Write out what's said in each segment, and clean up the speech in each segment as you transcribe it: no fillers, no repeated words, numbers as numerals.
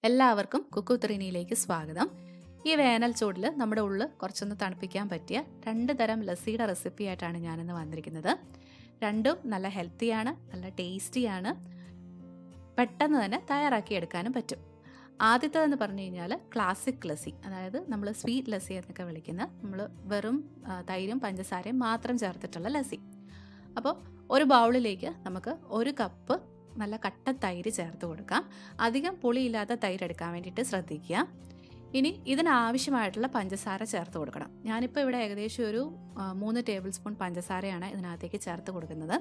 എല്ലാവർക്കും കുക്കുത്രിനിയിലേക്ക് സ്വാഗതം. ഈ വേനൽ ചൂടിൽ നമ്മുടെ ഉള്ളിൽ കുറച്ചൊന്ന് തണുപ്പിക്കാൻ പറ്റിയ 2 തരം ലസ്സിയുടെ റെസിപ്പി ആയിട്ടാണ് ഞാനിന്ന് വന്നിരിക്കുന്നത്. രണ്ടും നല്ല ഹെൽത്തിയാണ്, നല്ല ടേസ്റ്റിയാണ്, പെട്ടെന്ന് തന്നെ തയ്യാറാക്കി എടുക്കാനും പറ്റും. ആദ്യത്തേതെന്ന് പറഞ്ഞു കഴിഞ്ഞാൽ ക്ലാസിക് ലസ്സി, അതായത് നമ്മൾ സ്വീറ്റ് ലസ്സി എന്നൊക്കെ വിളിക്കുന്ന നമ്മൾ വെറും തൈരും പഞ്ചസാരയും മാത്രം ചേർത്തിട്ടുള്ള ലസ്സി. അപ്പോൾ ഒരു ബൗളിലേക്ക് നമുക്ക് 1 കപ്പ് നല്ല കട്ട തൈര് ചേർത്ത് കൊടുക്കാം. അധികം പുളിയില്ലാത്ത തൈര് എടുക്കാൻ വേണ്ടിയിട്ട് ശ്രദ്ധിക്കുക. ഇനി ഇതിനാവശ്യമായിട്ടുള്ള പഞ്ചസാര ചേർത്ത് കൊടുക്കണം. ഞാനിപ്പോൾ ഇവിടെ ഏകദേശം ഒരു 3 ടേബിൾ സ്പൂൺ പഞ്ചസാരയാണ് ഇതിനകത്തേക്ക് ചേർത്ത് കൊടുക്കുന്നത്.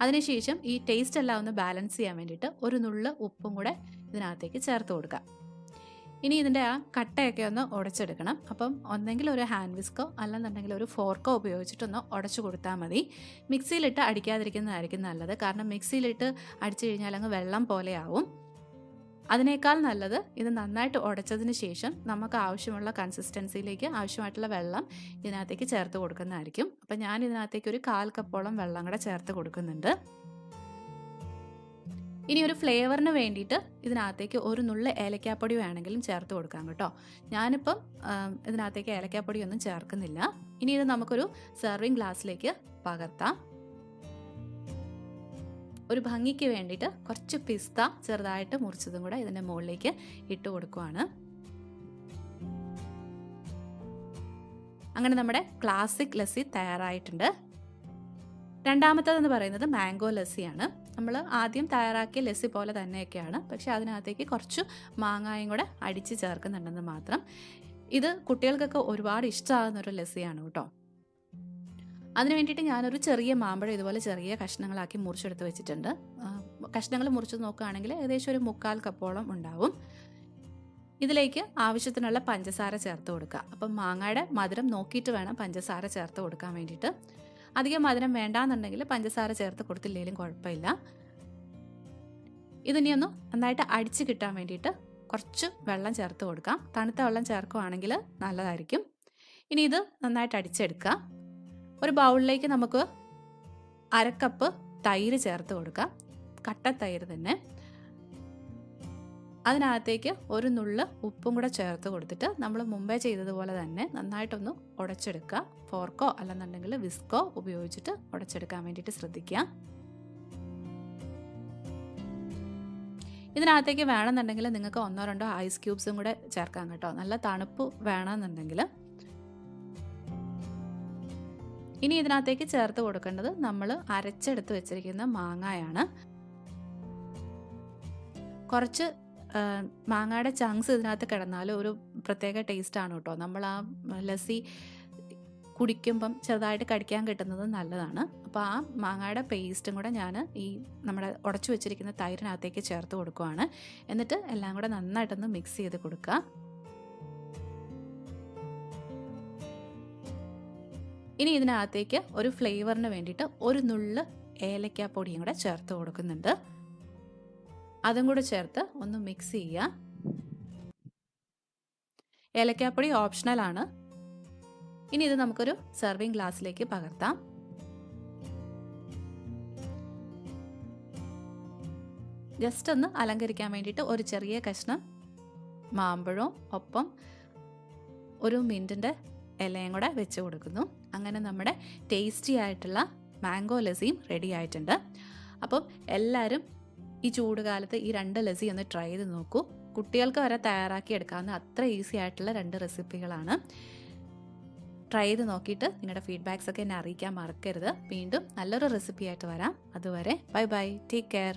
അതിനുശേഷം ഈ ടേസ്റ്റ് എല്ലാം ഒന്ന് ബാലൻസ് ചെയ്യാൻ വേണ്ടിയിട്ട് ഒരു നുള്ള് ഉപ്പും കൂടെ ഇതിനകത്തേക്ക് ചേർത്ത് കൊടുക്കാം. ഇനി ഇതിൻ്റെ ആ കട്ടയൊക്കെ ഒന്ന് ഉടച്ചെടുക്കണം. അപ്പം ഒന്നെങ്കിൽ ഒരു ഹാൻഡ് വിസ്കോ അല്ലെന്നുണ്ടെങ്കിൽ ഒരു ഫോർക്കോ ഉപയോഗിച്ചിട്ടൊന്ന് ഉടച്ചു കൊടുത്താൽ മതി. മിക്സിയിലിട്ട് അടിക്കാതിരിക്കുന്നതായിരിക്കും നല്ലത്, കാരണം മിക്സിയിലിട്ട് അടിച്ചു കഴിഞ്ഞാൽ അങ്ങ് വെള്ളം പോലെയാവും. അതിനേക്കാൾ നല്ലത് ഇത് നന്നായിട്ട് ഉടച്ചതിന് ശേഷം നമുക്ക് ആവശ്യമുള്ള കൺസിസ്റ്റൻസിയിലേക്ക് ആവശ്യമായിട്ടുള്ള വെള്ളം ഇതിനകത്തേക്ക് ചേർത്ത് കൊടുക്കുന്നതായിരിക്കും. അപ്പം ഞാൻ ഇതിനകത്തേക്ക് ഒരു 1/4 കപ്പോളം വെള്ളം കൂടെ ചേർത്ത് കൊടുക്കുന്നുണ്ട്. ഇനി ഒരു ഫ്ലേവറിന് വേണ്ടിയിട്ട് ഇതിനകത്തേക്ക് ഒരു നുള്ള് ഏലക്കാപ്പൊടി വേണമെങ്കിലും ചേർത്ത് കൊടുക്കാം കേട്ടോ. ഞാനിപ്പം ഇതിനകത്തേക്ക് ഏലക്കാപ്പൊടി ഒന്നും ചേർക്കുന്നില്ല. ഇനി ഇത് നമുക്കൊരു സെർവിങ് ഗ്ലാസ്സിലേക്ക് പകർത്താം. ഒരു ഭംഗിക്ക് വേണ്ടിയിട്ട് കുറച്ച് പിസ്ത ചെറുതായിട്ട് മുറിച്ചതും കൂടെ ഇതിൻ്റെ മുകളിലേക്ക് ഇട്ട് കൊടുക്കുവാണ്. അങ്ങനെ നമ്മുടെ ക്ലാസിക് ലസ്സി തയ്യാറായിട്ടുണ്ട്. രണ്ടാമത്തേതെന്ന് പറയുന്നത് മാംഗോ ലസ്സിയാണ്. നമ്മൾ ആദ്യം തയ്യാറാക്കിയ ലസ്സി പോലെ തന്നെയൊക്കെയാണ്, പക്ഷേ അതിനകത്തേക്ക് കുറച്ച് മാങ്ങായും കൂടെ അടിച്ച് ചേർക്കുന്നുണ്ടെന്ന് മാത്രം. ഇത് കുട്ടികൾക്കൊക്കെ ഒരുപാട് ഇഷ്ടമാകുന്നൊരു ലസ്സിയാണ് കേട്ടോ. അതിന് വേണ്ടിയിട്ട് ഞാനൊരു ചെറിയ മാമ്പഴം ഇതുപോലെ ചെറിയ കഷ്ണങ്ങളാക്കി മുറിച്ചെടുത്ത് വെച്ചിട്ടുണ്ട്. കഷ്ണങ്ങൾ മുറിച്ച് നോക്കുകയാണെങ്കിൽ ഏകദേശം ഒരു 1/4 കപ്പോളം ഉണ്ടാവും. ഇതിലേക്ക് ആവശ്യത്തിനുള്ള പഞ്ചസാര ചേർത്ത് കൊടുക്കുക. അപ്പം മാങ്ങയുടെ മധുരം നോക്കിയിട്ട് വേണം പഞ്ചസാര ചേർത്ത് കൊടുക്കാൻ വേണ്ടിയിട്ട്. അധികം മധുരം വേണ്ടാന്നുണ്ടെങ്കിൽ പഞ്ചസാര ചേർത്ത് കൊടുത്തില്ലെങ്കിലും കുഴപ്പമില്ല. ഇതിനെയൊന്ന് നന്നായിട്ട് അടിച്ച് കിട്ടാൻ വേണ്ടിയിട്ട് കുറച്ച് വെള്ളം ചേർത്ത് കൊടുക്കാം. തണുത്ത വെള്ളം ചേർക്കുകയാണെങ്കിൽ നല്ലതായിരിക്കും. ഇനി ഇത് നന്നായിട്ട് അടിച്ചെടുക്കുക. ഒരു ബൗളിലേക്ക് നമുക്ക് 1/2 കപ്പ് തൈര് ചേർത്ത് കൊടുക്കാം, കട്ട തൈര് തന്നെ. അതിനകത്തേക്ക് ഒരു നുള്ള് ഉപ്പും കൂടെ ചേർത്ത് കൊടുത്തിട്ട് നമ്മൾ മുമ്പേ ചെയ്തതുപോലെ തന്നെ നന്നായിട്ടൊന്ന് ഉടച്ചെടുക്കുക. ഫോർക്കോ അല്ലെന്നുണ്ടെങ്കിൽ വിസ്കോ ഉപയോഗിച്ചിട്ട് ഉടച്ചെടുക്കാൻ വേണ്ടിയിട്ട് ശ്രദ്ധിക്കുക. ഇതിനകത്തേക്ക് വേണമെന്നുണ്ടെങ്കിൽ നിങ്ങൾക്ക് 1-2 ഐസ് ക്യൂബ്സും കൂടെ ചേർക്കാം കേട്ടോ, നല്ല തണുപ്പ് വേണമെന്നുണ്ടെങ്കിൽ. ഇനി ഇതിനകത്തേക്ക് ചേർത്ത് കൊടുക്കേണ്ടത് നമ്മൾ അരച്ചെടുത്ത് വെച്ചിരിക്കുന്ന മാങ്ങയാണ്. കുറച്ച് മാങ്ങയുടെ ചങ്ക്സ് ഇതിനകത്ത് കിടന്നാൽ ഒരു പ്രത്യേക ടേസ്റ്റാണ് കേട്ടോ. നമ്മൾ ആ ലസ്സി കുടിക്കുമ്പം ചെറുതായിട്ട് കടിക്കാൻ കിട്ടുന്നത് നല്ലതാണ്. അപ്പോൾ ആ മാങ്ങയുടെ പേസ്റ്റും കൂടെ ഞാൻ ഈ നമ്മുടെ ഉടച്ചു വെച്ചിരിക്കുന്ന തൈരിനകത്തേക്ക് ചേർത്ത് കൊടുക്കുകയാണ്. എന്നിട്ട് എല്ലാം കൂടെ നന്നായിട്ടൊന്ന് മിക്സ് ചെയ്ത് കൊടുക്കുക. ഇനി ഇതിനകത്തേക്ക് ഒരു ഫ്ലേവറിന് വേണ്ടിയിട്ട് ഒരു നുള്ള് ഏലക്കാപ്പൊടിയും കൂടെ ചേർത്ത് കൊടുക്കുന്നുണ്ട്. അതും കൂടെ ചേർത്ത് ഒന്ന് മിക്സ് ചെയ്യുക. ഏലക്കാപ്പൊടി ഓപ്ഷണലാണ്. ഇനി ഇത് നമുക്കൊരു സെർവിങ് ഗ്ലാസ്സിലേക്ക് പകർത്താം. ജസ്റ്റ് ഒന്ന് അലങ്കരിക്കാൻ വേണ്ടിയിട്ട് ഒരു ചെറിയ കഷ്ണം മാമ്പഴവും ഒപ്പം ഒരു മിൻറ്റിൻ്റെ ഇലയും കൂടെ വെച്ച് കൊടുക്കുന്നു. അങ്ങനെ നമ്മുടെ ടേസ്റ്റി ആയിട്ടുള്ള മാംഗോ ലസ്സിയും റെഡി ആയിട്ടുണ്ട്. അപ്പം എല്ലാവരും ഈ ചൂടുകാലത്ത് ഈ 2 ലസ്സി ഒന്ന് ട്രൈ ചെയ്ത് നോക്കൂ. കുട്ടികൾക്ക് വരെ തയ്യാറാക്കി എടുക്കാവുന്ന അത്ര ഈസി ആയിട്ടുള്ള 2 റെസിപ്പികളാണ്. ട്രൈ ചെയ്ത് നോക്കിയിട്ട് നിങ്ങളുടെ ഫീഡ്ബാക്സ് ഒക്കെ എന്നെ അറിയിക്കാൻ മറക്കരുത്. വീണ്ടും നല്ലൊരു റെസിപ്പി ആയിട്ട് വരാം. അതുവരെ ബൈ ബൈ, ടേക്ക് കെയർ.